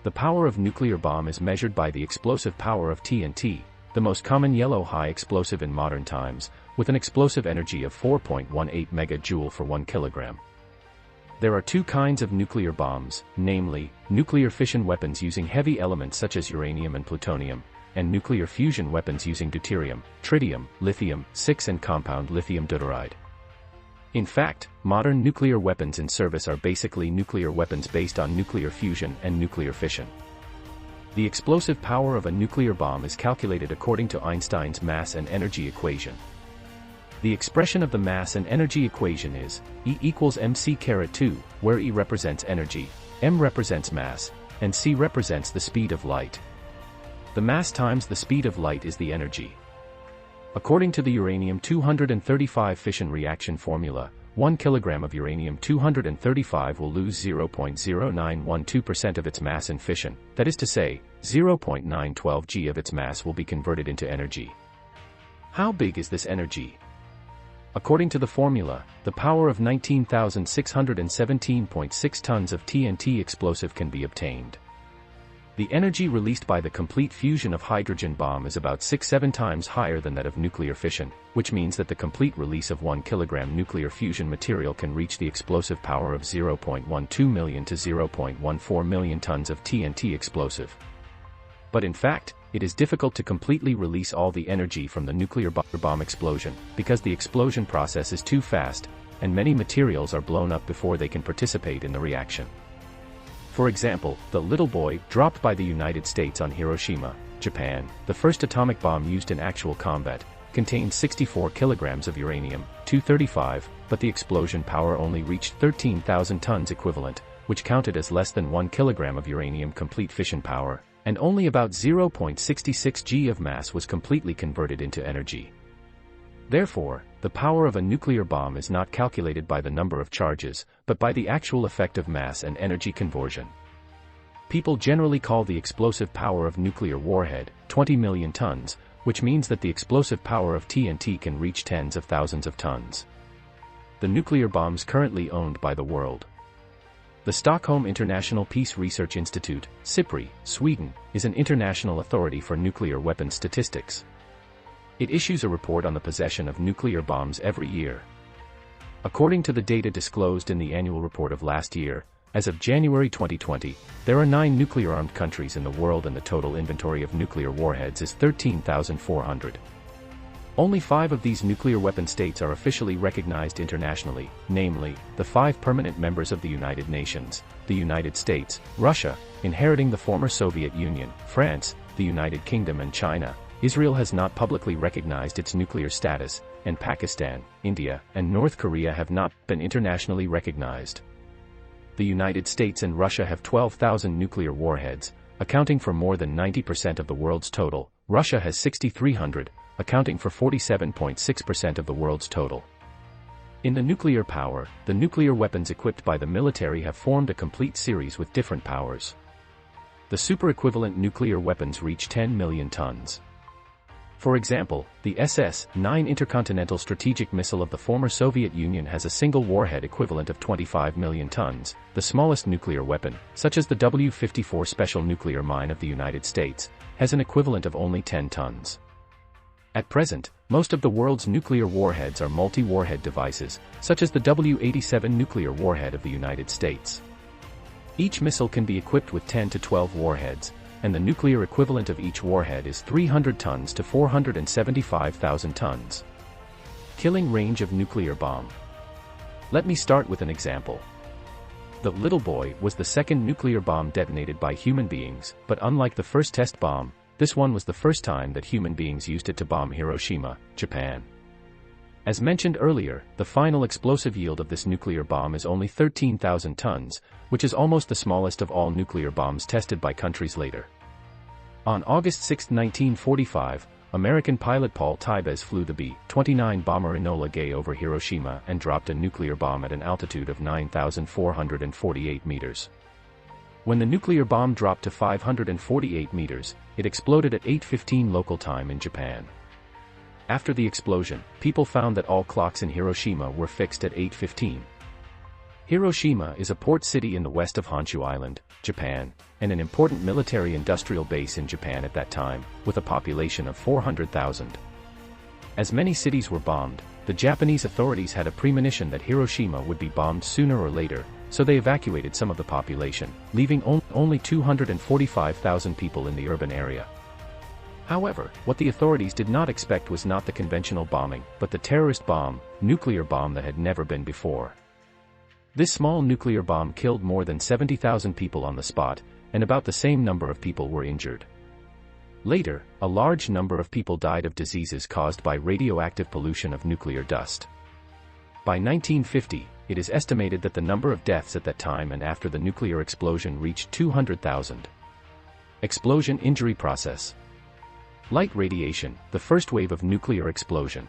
The power of nuclear bomb is measured by the explosive power of TNT, the most common yellow high explosive in modern times, with an explosive energy of 4.18 megajoule for 1 kilogram. There are two kinds of nuclear bombs, namely, nuclear fission weapons using heavy elements such as uranium and plutonium, and nuclear fusion weapons using deuterium, tritium, lithium-6 and compound lithium deuteride. In fact, modern nuclear weapons in service are basically nuclear weapons based on nuclear fusion and nuclear fission. The explosive power of a nuclear bomb is calculated according to Einstein's mass and energy equation. The expression of the mass and energy equation is E equals mc²2, where E represents energy, m represents mass, and c represents the speed of light. The mass times the speed of light is the energy. According to the uranium-235 fission reaction formula, 1 kilogram of uranium-235 will lose 0.0912% of its mass in fission, that is to say, 0.912 g of its mass will be converted into energy. How big is this energy? According to the formula, the power of 19,617.6 tons of TNT explosive can be obtained. The energy released by the complete fusion of hydrogen bomb is about 6-7 times higher than that of nuclear fission, which means that the complete release of 1 kilogram nuclear fusion material can reach the explosive power of 0.12 million to 0.14 million tons of TNT explosive. But in fact, it is difficult to completely release all the energy from the nuclear bomb explosion, because the explosion process is too fast, and many materials are blown up before they can participate in the reaction. For example, the little boy dropped by the United States on Hiroshima, Japan, the first atomic bomb used in actual combat, contained 64 kilograms of uranium-235, but the explosion power only reached 13,000 tons equivalent, which counted as less than 1 kilogram of uranium complete fission power, and only about 0.66 g of mass was completely converted into energy. Therefore, the power of a nuclear bomb is not calculated by the number of charges, but by the actual effect of mass and energy conversion. People generally call the explosive power of nuclear warhead 20 million tons, which means that the explosive power of TNT can reach tens of thousands of tons. The nuclear bombs currently owned by the world. The Stockholm International Peace Research Institute, SIPRI, Sweden, is an international authority for nuclear weapons statistics. It issues a report on the possession of nuclear bombs every year. According to the data disclosed in the annual report of last year, as of January 2020, there are 9 nuclear-armed countries in the world and the total inventory of nuclear warheads is 13,400. Only 5 of these nuclear weapon states are officially recognized internationally, namely, the 5 permanent members of the United Nations, the United States, Russia, inheriting the former Soviet Union, France, the United Kingdom and China. Israel has not publicly recognized its nuclear status, and Pakistan, India, and North Korea have not been internationally recognized. The United States and Russia have 12,000 nuclear warheads, accounting for more than 90% of the world's total. Russia has 6,300, accounting for 47.6% of the world's total. In the nuclear power, the nuclear weapons equipped by the military have formed a complete series with different powers. The super-equivalent nuclear weapons reach 10 million tons. For example, the SS-9 intercontinental strategic missile of the former Soviet Union has a single warhead equivalent of 25 million tons. The smallest nuclear weapon, such as the W-54 special nuclear mine of the United States, has an equivalent of only 10 tons. At present, most of the world's nuclear warheads are multi-warhead devices, such as the W-87 nuclear warhead of the United States. Each missile can be equipped with 10 to 12 warheads, and the nuclear equivalent of each warhead is 300 tons to 475,000 tons. Killing range of nuclear bomb. Let me start with an example. The little boy was the second nuclear bomb detonated by human beings, but unlike the first test bomb, this one was the first time that human beings used it to bomb Hiroshima, Japan. As mentioned earlier, the final explosive yield of this nuclear bomb is only 13,000 tons, which is almost the smallest of all nuclear bombs tested by countries later. On August 6, 1945, American pilot Paul Tybes flew the B-29 bomber Enola Gay over Hiroshima and dropped a nuclear bomb at an altitude of 9,448 meters. When the nuclear bomb dropped to 548 meters, it exploded at 8:15 local time in Japan. After the explosion, people found that all clocks in Hiroshima were fixed at 8:15. Hiroshima is a port city in the west of Honshu Island, Japan, and an important military-industrial base in Japan at that time, with a population of 400,000. As many cities were bombed, the Japanese authorities had a premonition that Hiroshima would be bombed sooner or later, so they evacuated some of the population, leaving only 245,000 people in the urban area. However, what the authorities did not expect was not the conventional bombing, but the terrorist bomb, nuclear bomb that had never been before. This small nuclear bomb killed more than 70,000 people on the spot, and about the same number of people were injured. Later, a large number of people died of diseases caused by radioactive pollution of nuclear dust. By 1950, it is estimated that the number of deaths at that time and after the nuclear explosion reached 200,000. Explosion injury process. Light radiation, the first wave of nuclear explosion.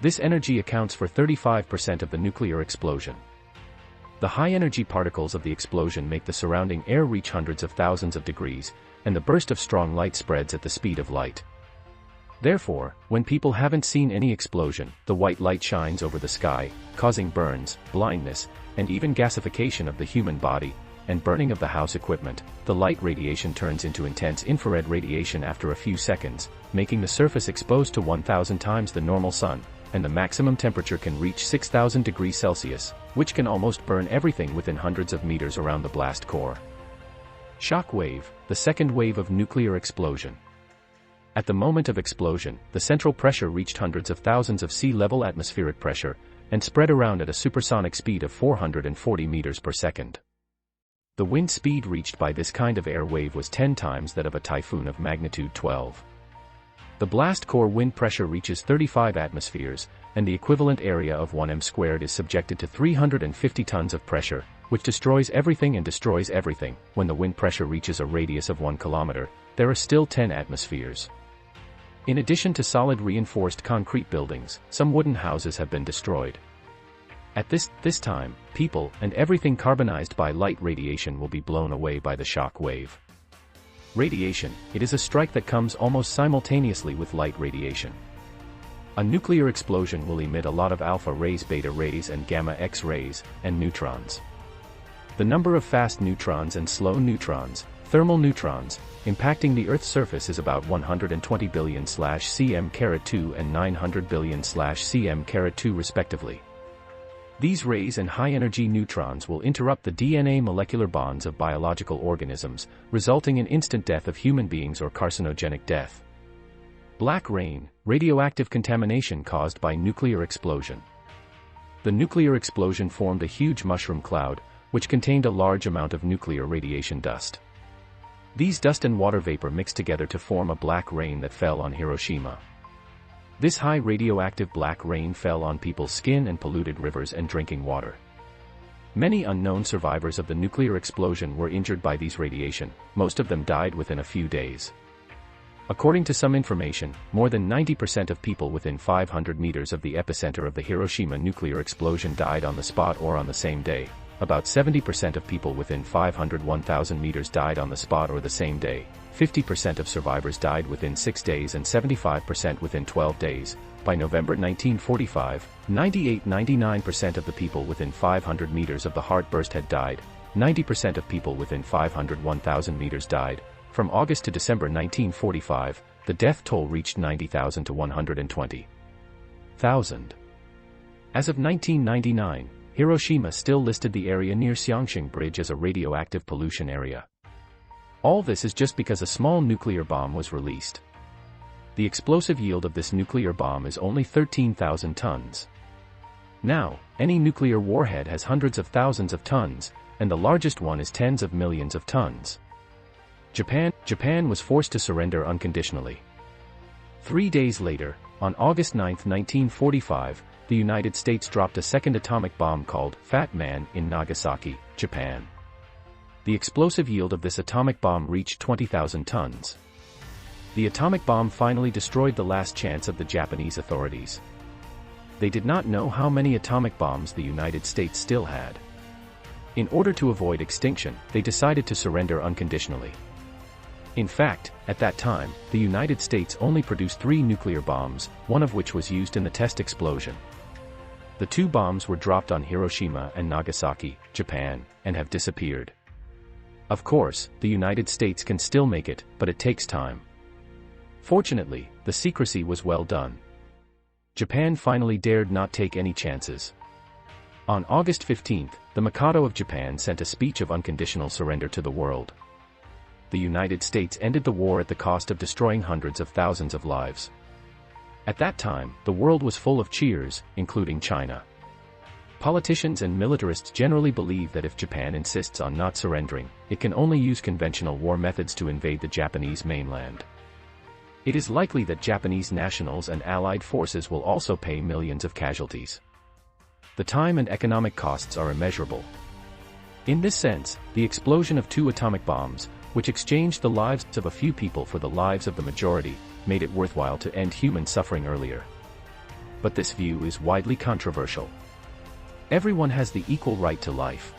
This energy accounts for 35% of the nuclear explosion. The high-energy particles of the explosion make the surrounding air reach hundreds of thousands of degrees, and the burst of strong light spreads at the speed of light. Therefore, when people haven't seen any explosion, the white light shines over the sky, causing burns, blindness, and even gasification of the human body, and burning of the house equipment. The light radiation turns into intense infrared radiation after a few seconds, making the surface exposed to 1,000 times the normal sun, and the maximum temperature can reach 6,000 degrees Celsius, which can almost burn everything within hundreds of meters around the blast core. Shock wave, the second wave of nuclear explosion. At the moment of explosion, the central pressure reached hundreds of thousands of sea-level atmospheric pressure, and spread around at a supersonic speed of 440 meters per second. The wind speed reached by this kind of air wave was 10 times that of a typhoon of magnitude 12. The blast core wind pressure reaches 35 atmospheres, and the equivalent area of 1 m² is subjected to 350 tons of pressure, which destroys everything and destroys everything. When the wind pressure reaches a radius of 1 kilometer, there are still 10 atmospheres. In addition to solid reinforced concrete buildings, some wooden houses have been destroyed. At this time, people and everything carbonized by light radiation will be blown away by the shock wave. Radiation, it is a strike that comes almost simultaneously with light radiation. A nuclear explosion will emit a lot of alpha rays, beta rays and gamma X rays, and neutrons. The number of fast neutrons and slow neutrons, thermal neutrons, impacting the Earth's surface is about 120 billion/cm²2 and 900 billion/cm²2 respectively. These rays and high-energy neutrons will interrupt the DNA molecular bonds of biological organisms, resulting in instant death of human beings or carcinogenic death. Black rain, radioactive contamination caused by nuclear explosion. The nuclear explosion formed a huge mushroom cloud, which contained a large amount of nuclear radiation dust. These dust and water vapor mixed together to form a black rain that fell on Hiroshima. This high radioactive black rain fell on people's skin and polluted rivers and drinking water. Many unknown survivors of the nuclear explosion were injured by these radiation, most of them died within a few days. According to some information, more than 90% of people within 500 meters of the epicenter of the Hiroshima nuclear explosion died on the spot or on the same day. About 70% of people within 1,000 meters died on the spot or the same day. 50% of survivors died within 6 days and 75% within 12 days. By November 1945, 99% of the people within 500 meters of the heartburst had died. 90% of people within 1,000 meters died. From August to December 1945, the death toll reached 90,000 to 120,000. As of 1999, Hiroshima still listed the area near Xiangxing Bridge as a radioactive pollution area. All this is just because a small nuclear bomb was released. The explosive yield of this nuclear bomb is only 13,000 tons. Now, any nuclear warhead has hundreds of thousands of tons, and the largest one is tens of millions of tons. Japan was forced to surrender unconditionally. 3 days later, on August 9, 1945, the United States dropped a second atomic bomb called Fat Man in Nagasaki, Japan. The explosive yield of this atomic bomb reached 20,000 tons. The atomic bomb finally destroyed the last chance of the Japanese authorities. They did not know how many atomic bombs the United States still had. In order to avoid extinction, they decided to surrender unconditionally. In fact, at that time, the United States only produced 3 nuclear bombs, one of which was used in the test explosion. The two bombs were dropped on Hiroshima and Nagasaki, Japan, and have disappeared. Of course, the United States can still make it, but it takes time. Fortunately, the secrecy was well done. Japan finally dared not take any chances. On August 15, the Mikado of Japan sent a speech of unconditional surrender to the world. The United States ended the war at the cost of destroying hundreds of thousands of lives. At that time, the world was full of cheers, including China. Politicians and militarists generally believe that if Japan insists on not surrendering, it can only use conventional war methods to invade the Japanese mainland. It is likely that Japanese nationals and allied forces will also pay millions of casualties. The time and economic costs are immeasurable. In this sense, the explosion of two atomic bombs, which exchanged the lives of a few people for the lives of the majority, made it worthwhile to end human suffering earlier. But this view is widely controversial. Everyone has the equal right to life.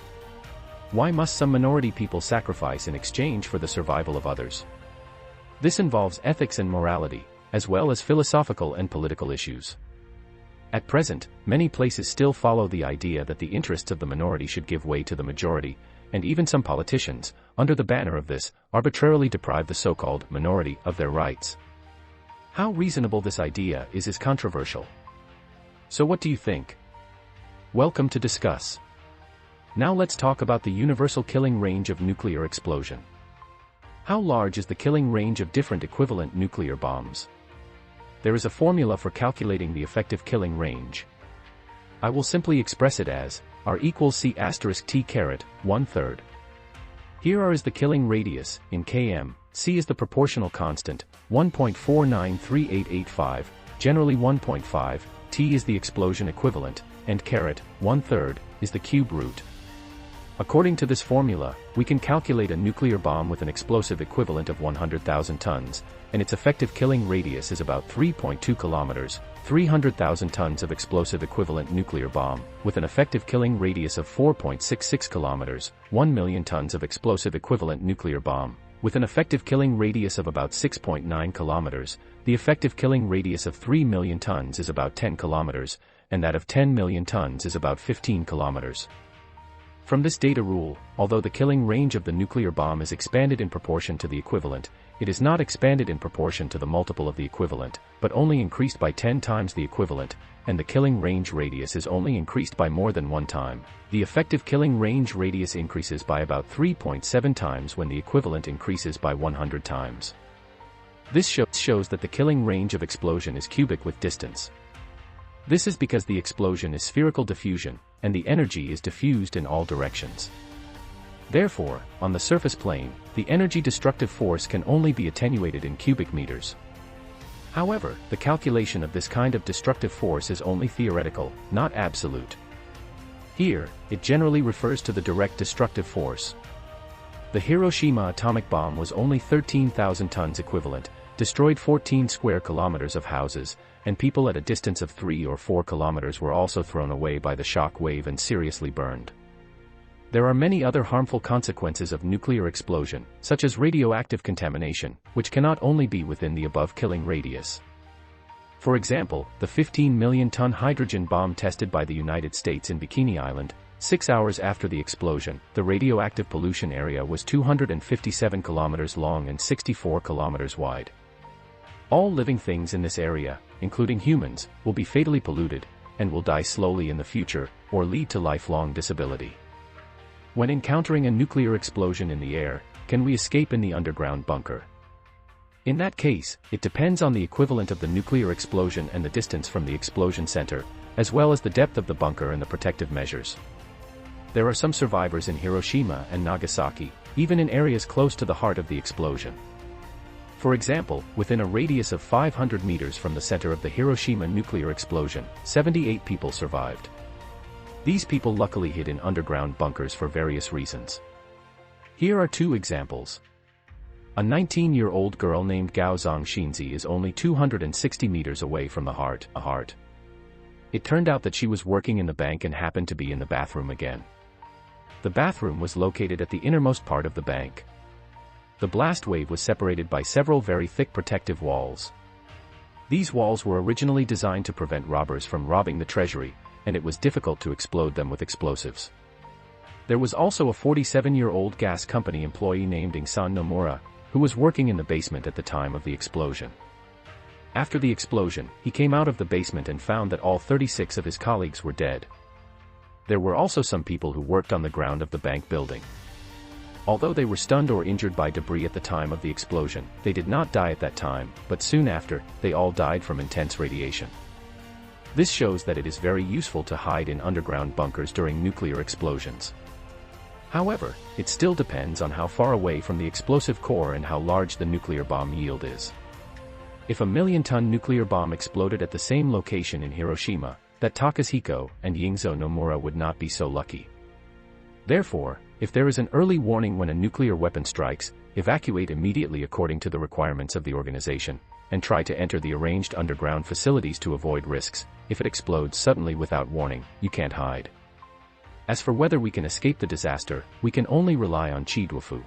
Why must some minority people sacrifice in exchange for the survival of others? This involves ethics and morality, as well as philosophical and political issues. At present, many places still follow the idea that the interests of the minority should give way to the majority, and even some politicians, under the banner of this, arbitrarily deprive the so-called minority of their rights. How reasonable this idea is controversial. So what do you think? Welcome to discuss. Now let's talk about the universal killing range of nuclear explosion. How large is the killing range of different equivalent nuclear bombs? There is a formula for calculating the effective killing range. I will simply express it as R equals C asterisk T caret 1/3. Here R is the killing radius, in km, C is the proportional constant, 1.493885, generally 1.5, T is the explosion equivalent, and caret 1/3 is the cube root. According to this formula, we can calculate a nuclear bomb with an explosive equivalent of 100,000 tons, and its effective killing radius is about 3.2 kilometers, 300,000 tons of explosive equivalent nuclear bomb, with an effective killing radius of 4.66 kilometers, 1 million tons of explosive equivalent nuclear bomb, with an effective killing radius of about 6.9 kilometers, the effective killing radius of 3 million tons is about 10 kilometers, and that of 10 million tons is about 15 kilometers. From this data rule, although the killing range of the nuclear bomb is expanded in proportion to the equivalent, it is not expanded in proportion to the multiple of the equivalent, but only increased by 10 times the equivalent, and the killing range radius is only increased by more than 1 time. The effective killing range radius increases by about 3.7 times when the equivalent increases by 100 times. This shows that the killing range of explosion is cubic with distance. This is because the explosion is spherical diffusion, and the energy is diffused in all directions. Therefore, on the surface plane, the energy destructive force can only be attenuated in cubic meters. However, the calculation of this kind of destructive force is only theoretical, not absolute. Here, it generally refers to the direct destructive force. The Hiroshima atomic bomb was only 13,000 tons equivalent, destroyed 14 square kilometers of houses, and people at a distance of 3 or 4 kilometers were also thrown away by the shock wave and seriously burned. There are many other harmful consequences of nuclear explosion, such as radioactive contamination, which cannot only be within the above killing radius. For example, the 15 million-ton hydrogen bomb tested by the United States in Bikini Island, 6 hours after the explosion, the radioactive pollution area was 257 kilometers long and 64 kilometers wide. All living things in this area, including humans, will be fatally polluted, and will die slowly in the future, or lead to lifelong disability. When encountering a nuclear explosion in the air, can we escape in the underground bunker? In that case, it depends on the equivalent of the nuclear explosion and the distance from the explosion center, as well as the depth of the bunker and the protective measures. There are some survivors in Hiroshima and Nagasaki, even in areas close to the heart of the explosion. For example, within a radius of 500 meters from the center of the Hiroshima nuclear explosion, 78 people survived. These people luckily hid in underground bunkers for various reasons. Here are 2 examples. A 19-year-old girl named Gao Zhongxinzi is only 260 meters away from the heart. It turned out that she was working in the bank and happened to be in the bathroom again. The bathroom was located at the innermost part of the bank. The blast wave was separated by several very thick protective walls. These walls were originally designed to prevent robbers from robbing the treasury, and it was difficult to explode them with explosives. There was also a 47-year-old gas company employee named Ingsan Nomura, who was working in the basement at the time of the explosion. After the explosion, he came out of the basement and found that all 36 of his colleagues were dead. There were also some people who worked on the ground of the bank building. Although they were stunned or injured by debris at the time of the explosion, they did not die at that time, but soon after, they all died from intense radiation. This shows that it is very useful to hide in underground bunkers during nuclear explosions. However, it still depends on how far away from the explosive core and how large the nuclear bomb yield is. If a million-ton nuclear bomb exploded at the same location in Hiroshima, that Takahiko and Yingzo Nomura would not be so lucky. Therefore, if there is an early warning when a nuclear weapon strikes, evacuate immediately according to the requirements of the organization, and try to enter the arranged underground facilities to avoid risks. If it explodes suddenly without warning, you can't hide. As for whether we can escape the disaster, we can only rely on Chiduofu.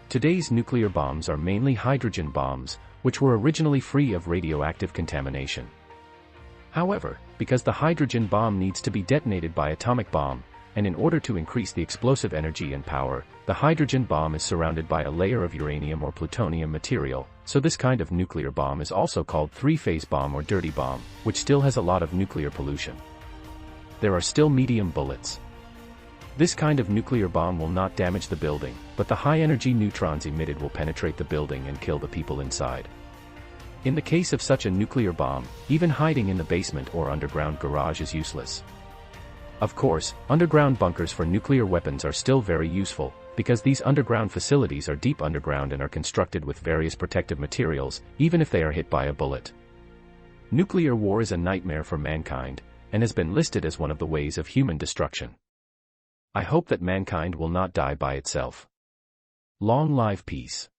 Today's nuclear bombs are mainly hydrogen bombs, which were originally free of radioactive contamination. However, because the hydrogen bomb needs to be detonated by atomic bomb, and in order to increase the explosive energy and power, the hydrogen bomb is surrounded by a layer of uranium or plutonium material, so this kind of nuclear bomb is also called three-phase bomb or dirty bomb, which still has a lot of nuclear pollution. There are still medium bullets. This kind of nuclear bomb will not damage the building, but the high-energy neutrons emitted will penetrate the building and kill the people inside. In the case of such a nuclear bomb, even hiding in the basement or underground garage is useless. Of course, underground bunkers for nuclear weapons are still very useful, because these underground facilities are deep underground and are constructed with various protective materials, even if they are hit by a bullet. Nuclear war is a nightmare for mankind, and has been listed as one of the ways of human destruction. I hope that mankind will not die by itself. Long live peace.